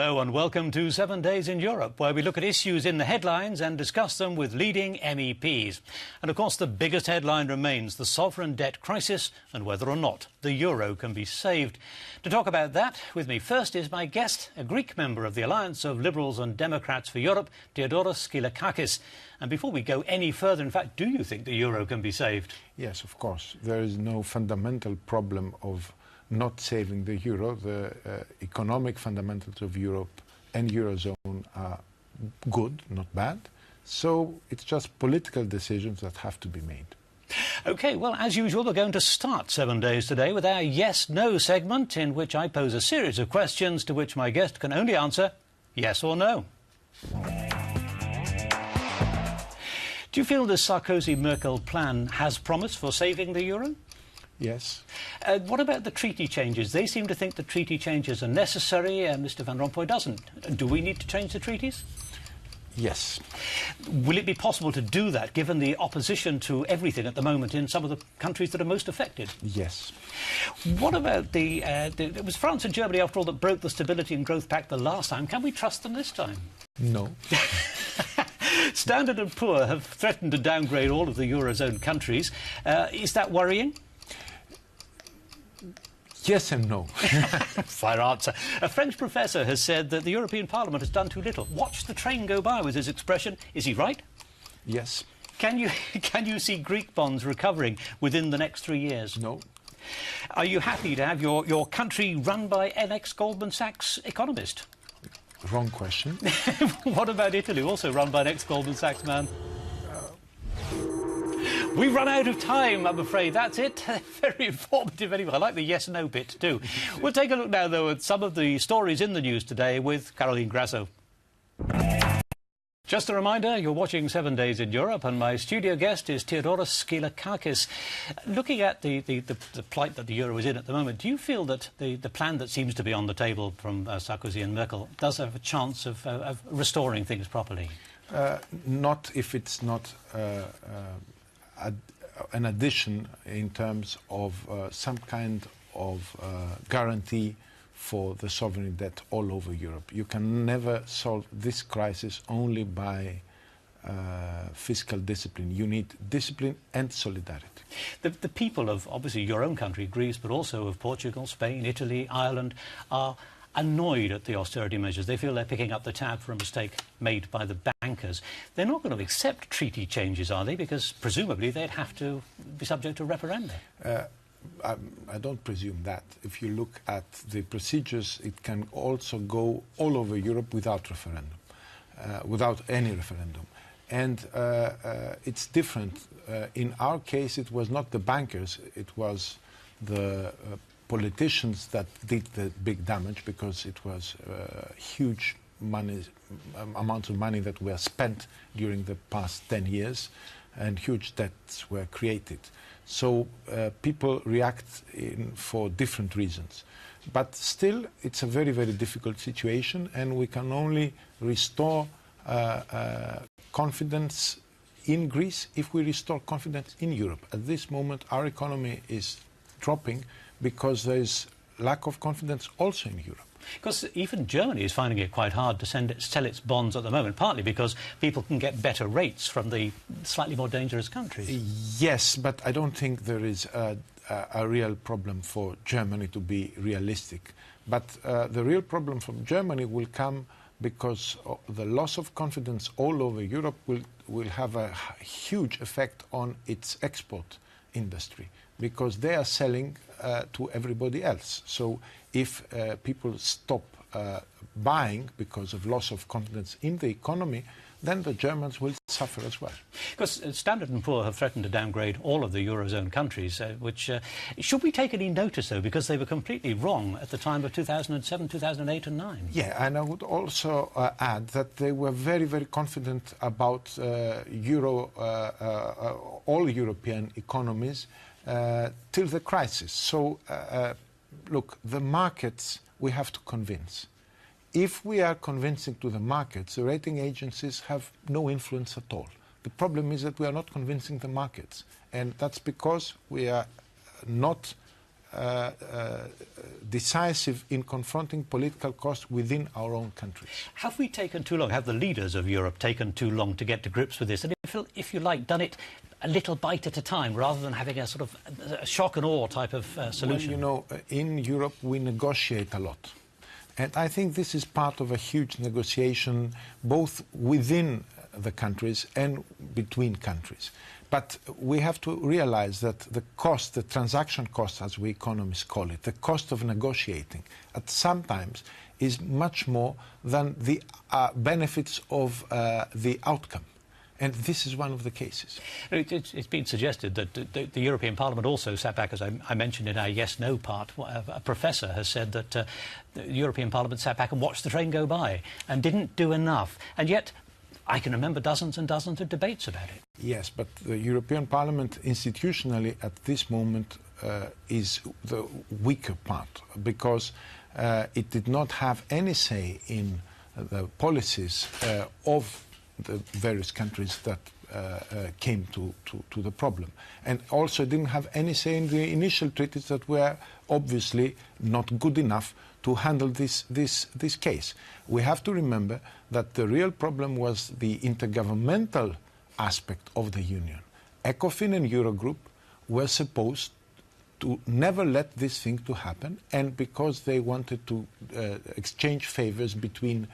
Hello and welcome to 7 Days in Europe, where we look at issues in the headlines and discuss them with leading MEPs. And of course the biggest headline remains the sovereign debt crisis and whether or not the euro can be saved. To talk about that, with me first is my guest, a Greek member of the Alliance of Liberals and Democrats for Europe, Thodoros Skylakakis. And before we go any further, in fact, do you think the euro can be saved? Yes, of course. There is no fundamental problem of not saving the euro. The economic fundamentals of Europe and Eurozone are good, not bad. So it's just political decisions that have to be made. OK, well, as usual, we're going to start 7 Days today with our yes-no segment, in which I pose a series of questions to which my guest can only answer yes or no. Do you feel the Sarkozy-Merkel plan has promise for saving the euro? Yes. What about the treaty changes? They seem to think the treaty changes are necessary, and Mr Van Rompuy doesn't. Do we need to change the treaties? Yes. Will it be possible to do that, given the opposition to everything at the moment in some of the countries that are most affected? Yes. What about it was France and Germany, after all, that broke the Stability and Growth Pact the last time. Can we trust them this time? No. Standard & Poor have threatened to downgrade all of the Eurozone countries. Is that worrying? Yes and no. Fair answer. A French professor has said that the European Parliament has done too little. Watch the train go by was his expression. Is he right? Yes. Can you see Greek bonds recovering within the next 3 years? No. Are you happy to have your country run by an ex-Goldman Sachs economist? Wrong question. What about Italy, also run by an ex-Goldman Sachs man? We've run out of time, I'm afraid. That's it. Very informative anyway. I like the yes-no bit too. We'll take a look now, though, at some of the stories in the news today with Caroline Grasso. Just a reminder, you're watching 7 Days in Europe, and my studio guest is Thodoros Skylakakis. Looking at the plight that the euro is in at the moment, do you feel that the plan that seems to be on the table from Sarkozy and Merkel does have a chance of restoring things properly? Not if it's not an addition in terms of some kind of guarantee for the sovereign debt all over Europe. You can never solve this crisis only by fiscal discipline. You need discipline and solidarity. The people of, obviously, your own country, Greece, but also of Portugal, Spain, Italy, Ireland, are annoyed at the austerity measures. They feel they're picking up the tab for a mistake made by the bankers. They're not going to accept treaty changes, are they? Because presumably they'd have to be subject to referenda. I don't presume that. If you look at the procedures, it can also go all over Europe without referendum, without any referendum. And it's different. In our case, it was not the bankers, it was the politicians that did the big damage, because it was huge amounts of money that were spent during the past 10 years and huge debts were created. So people react for different reasons. But still, it's a very, very difficult situation, and we can only restore confidence in Greece if we restore confidence in Europe. At this moment, our economy is dropping because there is lack of confidence also in Europe. Because even Germany is finding it quite hard to sell its bonds at the moment, partly because people can get better rates from the slightly more dangerous countries. Yes, but I don't think there is a real problem for Germany, to be realistic. But the real problem from Germany will come because the loss of confidence all over Europe will have a huge effect on its export industry, because they are selling to everybody else. So if people stop buying because of loss of confidence in the economy, then the Germans will suffer as well. Because Standard & Poor have threatened to downgrade all of the Eurozone countries, which... should we take any notice, though, because they were completely wrong at the time of 2007, 2008 and 2009? Yeah, and I would also add that they were very, very confident about all European economies till the crisis. So, look, the markets we have to convince. If we are convincing to the markets, the rating agencies have no influence at all. The problem is that we are not convincing the markets. And that's because we are not decisive in confronting political costs within our own countries. Have we taken too long? Have the leaders of Europe taken too long to get to grips with this? And if you like, done it a little bite at a time rather than having a sort of a shock and awe type of solution? Well, in Europe we negotiate a lot. And I think this is part of a huge negotiation both within the countries and between countries. But we have to realize that the cost, the transaction cost, as we economists call it, the cost of negotiating, at sometimes is much more than the benefits of the outcome. And this is one of the cases. It's been suggested that the European Parliament also sat back, as I mentioned in our yes-no part. A professor has said that the European Parliament sat back and watched the train go by and didn't do enough. And yet, I can remember dozens and dozens of debates about it. Yes, but the European Parliament institutionally at this moment is the weaker part because it did not have any say in the policies of the various countries that came to the problem. And also didn't have any say in the initial treaties that were obviously not good enough to handle this case. We have to remember that the real problem was the intergovernmental aspect of the Union. ECOFIN and Eurogroup were supposed to never let this thing to happen, and because they wanted to exchange favors between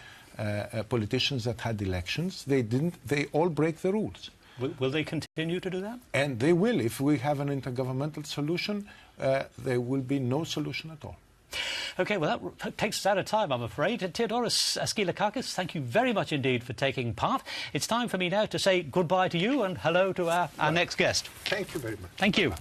politicians that had elections, they all break the rules. Will they continue to do that? And they will. If we have an intergovernmental solution, there will be no solution at all. OK, well, that takes us out of time, I'm afraid. Theodoros Skylakakis, thank you very much indeed for taking part. It's time for me now to say goodbye to you and hello to our next guest. Thank you very much. Thank you. Bye.